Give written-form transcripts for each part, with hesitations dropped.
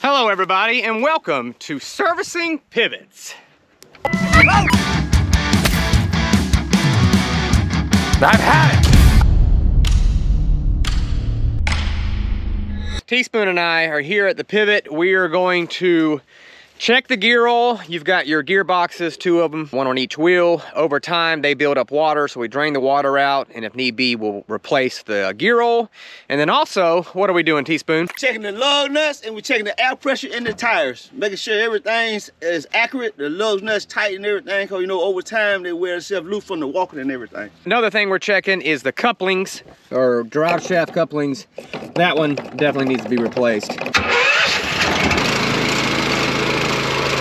Hello everybody and welcome to Servicing Pivots. I've had it! Teaspoon and I are here at the pivot. We are going to check the gear oil. You've got your gearboxes, 2 of them, 1 on each wheel. Over time, they build up water, so we drain the water out, and if need be, we'll replace the gear oil. And then also, what are we doing, Teaspoon? Checking the lug nuts, and we're checking the air pressure in the tires, making sure everything is accurate, the lug nuts tight and everything, because you know, over time, they wear themselves loose from the walking and everything. Another thing we're checking is the couplings, or drive shaft couplings. That one definitely needs to be replaced.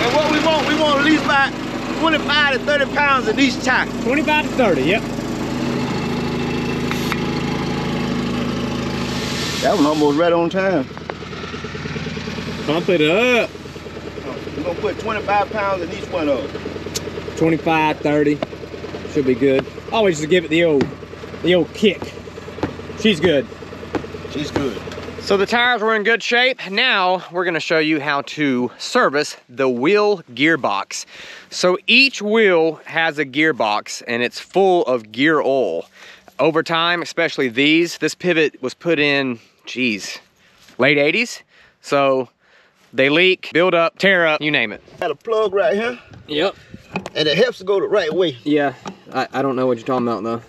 And what we want at least about 25 to 30 pounds in each tire. 25 to 30, yep. That one almost right on time. Pump it up. We're gonna put 25 pounds in each one of them. 25, 30, should be good. Always just give it the old kick. She's good. She's good. So the tires were in good shape. Now we're gonna show you how to service the wheel gearbox. So each wheel has a gearbox and it's full of gear oil. Over time, especially this pivot was put in, geez, late 80s. So they leak, build up, tear up, you name it. Got a plug right here. Yep. And it helps to go the right way. Yeah, I don't know what you're talking about though.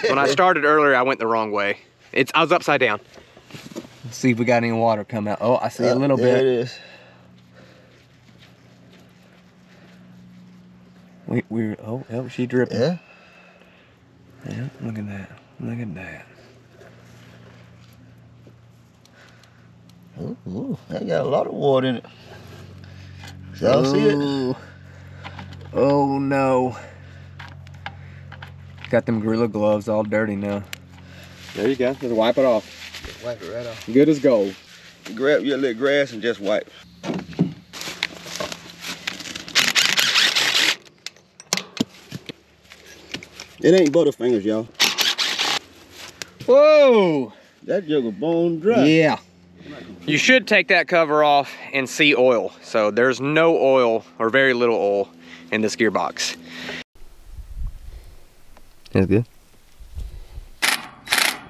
When I started earlier, I went the wrong way. I was upside down. Let's see if we got any water come out. Oh, I see a little bit. There it is. Oh, she dripping. Yeah. Yeah, look at that. Look at that. Ooh, that got a lot of water in it. Y'all see it? Oh no. Got them Gorilla gloves all dirty now. There you go, just wipe it off. Just wipe it right off. Good as gold. You grab your little grass and just wipe. It ain't Butterfingers, y'all. Whoa! That jug of bone dry. Yeah. You should take that cover off and see oil. So there's no oil or very little oil in this gearbox. That's good.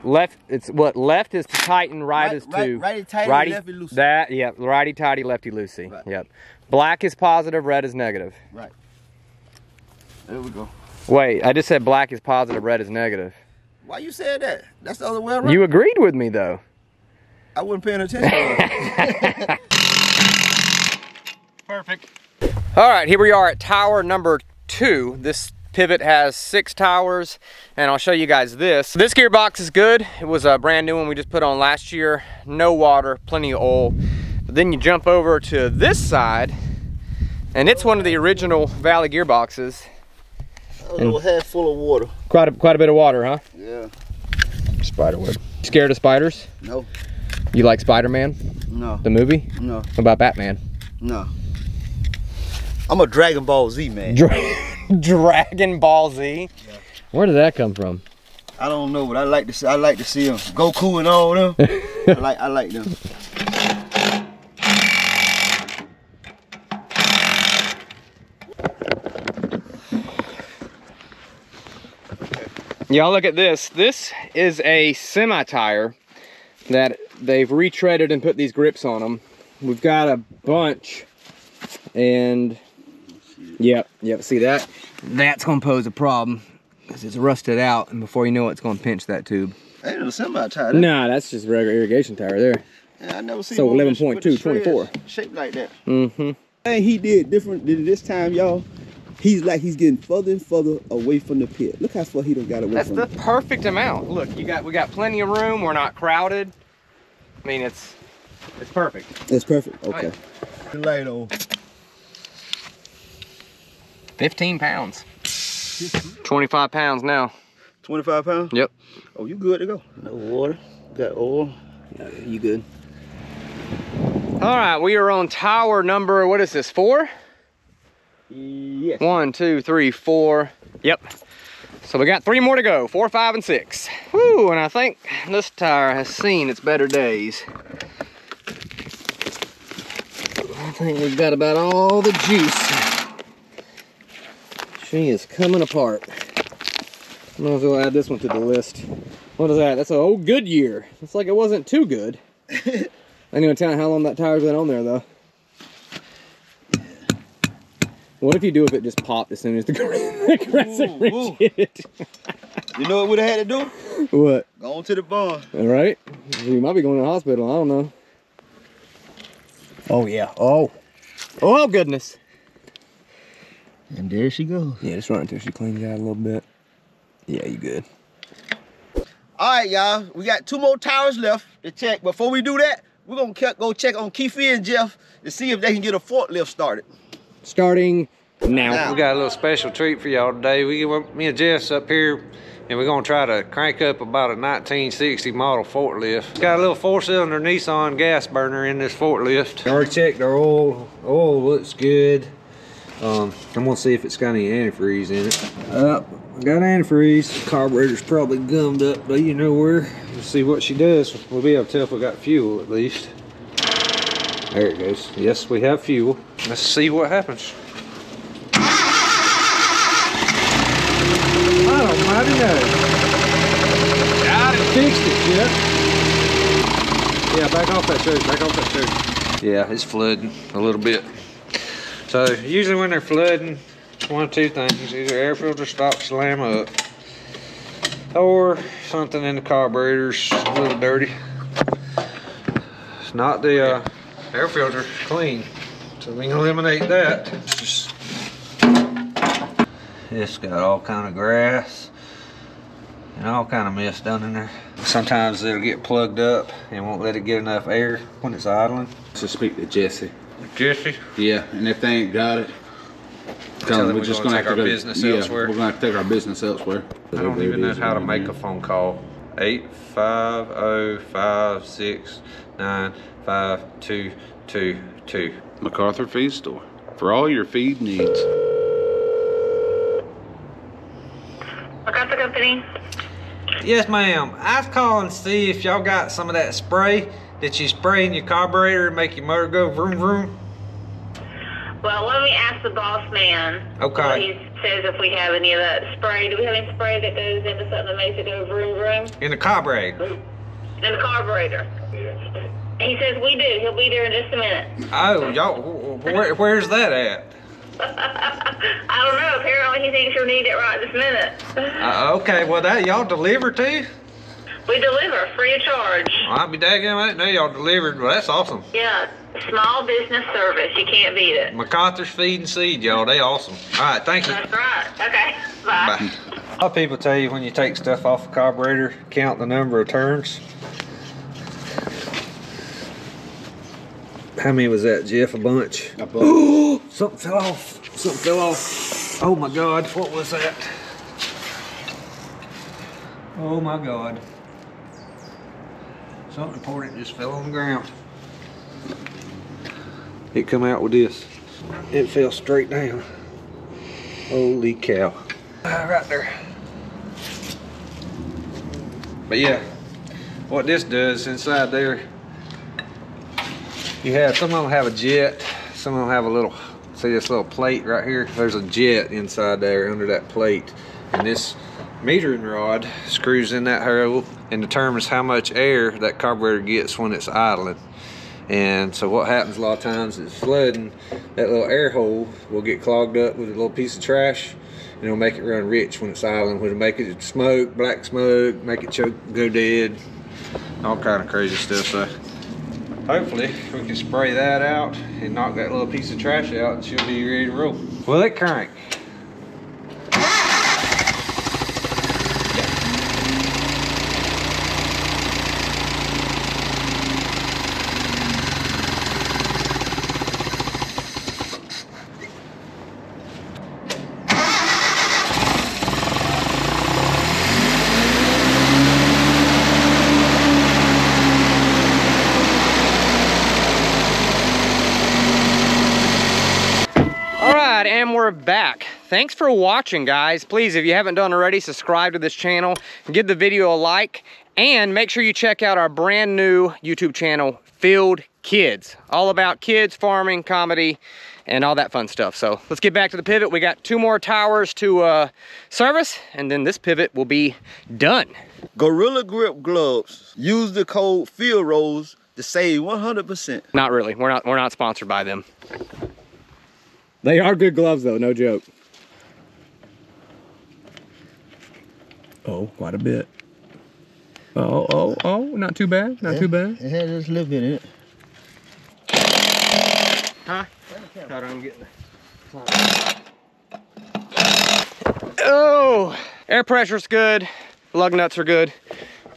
Left is to tighten, right is to righty tighty, lefty loosey. That, yeah, righty tighty, lefty loosey. Right. Yep. Black is positive, red is negative. Right. There we go. Wait, I just said black is positive, red is negative. Why you said that? That's the other way around. You agreed with me though. I wasn't paying attention. Perfect. All right, here we are at tower number 2. This pivot has 6 towers, and I'll show you guys this. This gearbox is good. It was a brand new one we just put on last year. No water, plenty of oil. But then you jump over to this side, and it's one of the original Valley gearboxes. A little head full of water. Quite a bit of water, huh? Yeah. Spiderweb. Scared of spiders? No. You like Spider-Man? No. The movie? No. What about Batman? No. I'm a Dragon Ball Z man. Dragon Ball Z? Yeah. Where did that come from? I don't know, but I like to see them. Goku and all them. I like them. Y'all look at this. This is a semi-tire that they've retreaded and put these grips on them. We've got a bunch, and yep, see that? That's gonna pose a problem because it's rusted out, and before you know it, it's gonna pinch that tube. Ain't a semi-tire. Nah, that's just a regular irrigation tire there. Yeah, I never seen so one 11.2, 24. Shaped like that. Mm-hmm. Thing he did different than this time, y'all. He's getting further and further away from the pit. Look how far he done got away from it. That's the perfect amount. Look, we got plenty of room. We're not crowded. I mean, it's perfect. It's perfect. Okay. The light on. 15 pounds. 25 pounds now. 25 pounds? Yep. Oh, you good to go. No water. Got oil. No, you good. All right, we are on tower number, what is this, 4? Yes. 1, 2, 3, 4. Yep. So we got 3 more to go, 4, 5, and 6. Whew, and I think this tire has seen its better days. think we've got about all the juice. She is coming apart. Might as well add this one to the list. What is that? That's an old Goodyear. It's like it wasn't too good. I ain't gonna tell you how long that tire's been on there though. What if you do if it just popped as soon as the aggressor hit it? You know what would have had to do? What? Go on to the barn. All right. You might be going to the hospital. I don't know. Oh yeah. Oh. Oh goodness. And there she goes. Yeah, just run until she cleans out a little bit. Yeah, you good. All right, y'all. We got 2 more tires left to check. Before we do that, we're gonna go check on Keefe and Jeff to see if they can get a forklift started. Starting now. We got a little special treat for y'all today. Me and Jeff's up here, and we're gonna try to crank up about a 1960 model forklift. It's got a little 4-cylinder Nissan gas burner in this forklift. I already checked our oil. Oil looks good. I'm gonna see if it's got any antifreeze in it. Got antifreeze. The carburetor's probably gummed up, but you know where. Let's see what she does. We'll be able to tell if we got fuel at least. There it goes. Yes, we have fuel. Let's see what happens. I don't mighty know. Got it. Fixed it, Jeff. Yeah, back off that church. Back off that church. Yeah, it's flooding a little bit. So usually when they're flooding, one of 2 things: either air filter stops slam up, or something in the carburetor's a little dirty. It's not the air filter clean, so we can eliminate that. It's got all kind of grass and all kind of mess down in there. Sometimes it'll get plugged up and won't let it get enough air when it's idling. So speak to Jesse. Jesse? Yeah, and if they ain't got it, tell them we're just gonna take our business elsewhere. We're gonna have to take our business elsewhere. I don't even know how to make a phone call. 850-569-5222. MacArthur Feed Store for all your feed needs. MacArthur Company. Yes, ma'am. I was calling to see if y'all got some of that spray that you spray in your carburetor and make your motor go vroom vroom. Well, let me ask the boss man. Okay. What he says if we have any of that spray. Do we have any spray that goes into something that makes it go vroom vroom? In the carburetor. In the carburetor. He says we do. He'll be there in just a minute. Oh, y'all, where's that at? I don't know. Apparently he thinks you'll need it right this minute. Okay, well that y'all deliver too? We deliver free of charge. I'll be daggone, I didn't know y'all delivered. Well, that's awesome. Yeah, small business service. You can't beat it. MacArthur's Feed and Seed, y'all. They awesome. All right, thank you. That's right. Okay, bye. Bye. A lot of people tell you when you take stuff off the carburetor, count the number of turns. How many was that, Jeff? A bunch? A bunch. Something fell off. Something fell off. Oh my God, what was that? Oh my God. Something important just fell on the ground. It come out with this. It fell straight down. Holy cow. Right there. But yeah, what this does inside there, you have, some of them have a jet, some of them have a little, see this little plate right here? There's a jet inside there under that plate. And this metering rod screws in that hole and determines how much air that carburetor gets when it's idling. And so what happens a lot of times is flooding, that little air hole will get clogged up with a little piece of trash, and it'll make it run rich when it's idling, which will make it smoke, black smoke, make it choke, go dead, all kind of crazy stuff. So hopefully we can spray that out and knock that little piece of trash out and she'll be ready to roll. Will it crank? And we're back. Thanks for watching, guys. Please, if you haven't done already, subscribe to this channel, give the video a like, and make sure you check out our brand new YouTube channel, Field kids. All about kids, farming, comedy, and all that fun stuff. So let's get back to the pivot. We got 2 more towers to service, and then this pivot will be done. Gorilla Grip gloves. Use the code FIELDROSE to save 100%. Not really. We're not sponsored by them. They are good gloves though, no joke. Oh, quite a bit. Oh, not too bad, not too bad. It had just a little bit in it. Huh? Hold on, I'm getting Oh, air pressure's good. Lug nuts are good.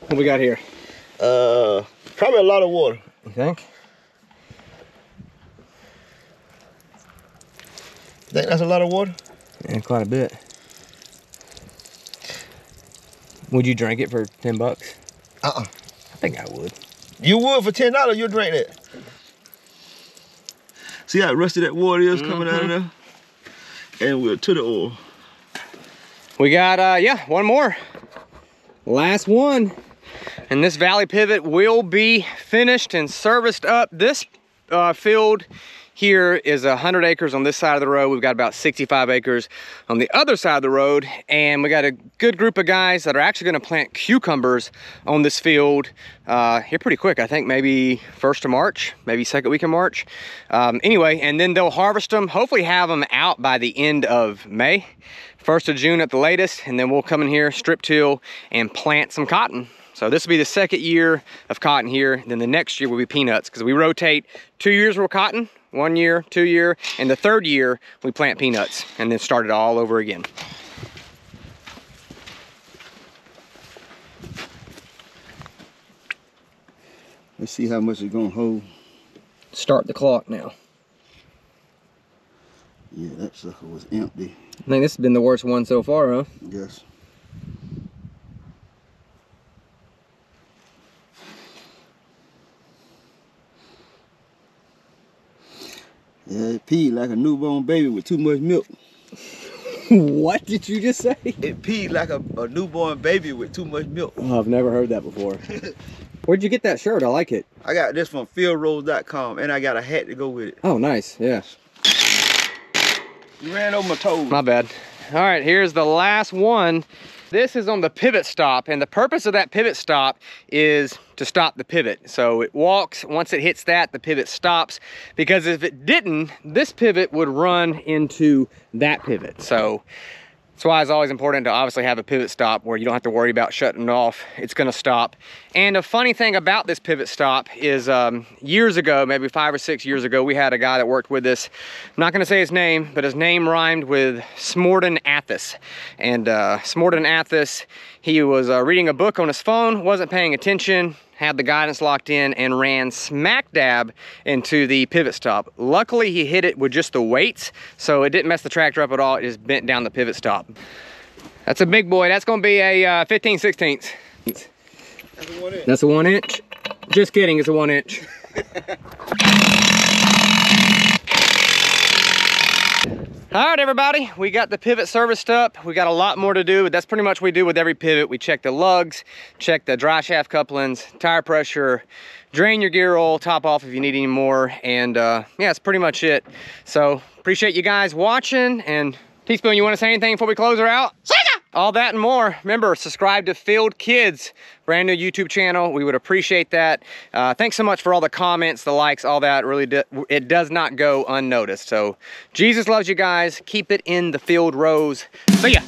What we got here? Probably a lot of water. You think? Think that's a lot of water? Yeah, quite a bit. Would you drink it for 10 bucks? I think I would. You would for $10, you'll drink that. See how rusty that water is coming out of there? And we're to the oil. We got, yeah, one more. Last one. And this valley pivot will be finished and serviced up. This field here is 100 acres on this side of the road. We've got about 65 acres on the other side of the road. And we got a good group of guys that are actually gonna plant cucumbers on this field here pretty quick. I think maybe 1st of March, maybe 2nd week of March. Anyway, and then they'll harvest them, hopefully have them out by the end of May, 1st of June at the latest. And then we'll come in here, strip till, and plant some cotton. So this will be the 2nd year of cotton here. Then the next year will be peanuts, because we rotate 2 years with cotton, 1 year, 2 year, and the 3rd year we plant peanuts, and then start it all over again. Let's see how much it's gonna hold. Start the clock now. Yeah, that sucker was empty. I think this has been the worst one so far, huh? Yes. Yeah, it peed like a newborn baby with too much milk. What did you just say? It peed like a newborn baby with too much milk. Oh, I've never heard that before. Where'd you get that shirt? I like it. I got this from FieldRose.com, and I got a hat to go with it. Oh, nice, yeah. You ran over my toes. My bad. All right, here's the last one. This is on the pivot stop, and the purpose of that pivot stop is to stop the pivot. So it walks, once it hits that, the pivot stops, because if it didn't, this pivot would run into that pivot. So that's why it's always important to obviously have a pivot stop where you don't have to worry about shutting it off. It's gonna stop. And a funny thing about this pivot stop is years ago, maybe 5 or 6 years ago, we had a guy that worked with us. I'm not gonna say his name, but his name rhymed with Smorden Athos. And Smorden Athos, he was reading a book on his phone, wasn't paying attention, had the guidance locked in, and ran smack dab into the pivot stop. Luckily, he hit it with just the weights, so it didn't mess the tractor up at all. It just bent down the pivot stop. That's a big boy. That's gonna be a 15/16. That's a 1 inch. Just kidding, it's a 1 inch. All right, everybody, we got the pivot serviced up. We got a lot more to do, but that's pretty much what we do with every pivot. We check the lugs, check the dry shaft couplings, tire pressure, drain your gear oil, top off if you need any more, and yeah, that's pretty much it. So appreciate you guys watching, and Teaspoon, you want to say anything before we close her out? All that and more. Remember, subscribe to Field Kids, brand new YouTube channel. We would appreciate that. Thanks so much for all the comments, the likes, all that. Really, it does not go unnoticed. So Jesus loves you guys. Keep it in the field rows. See ya.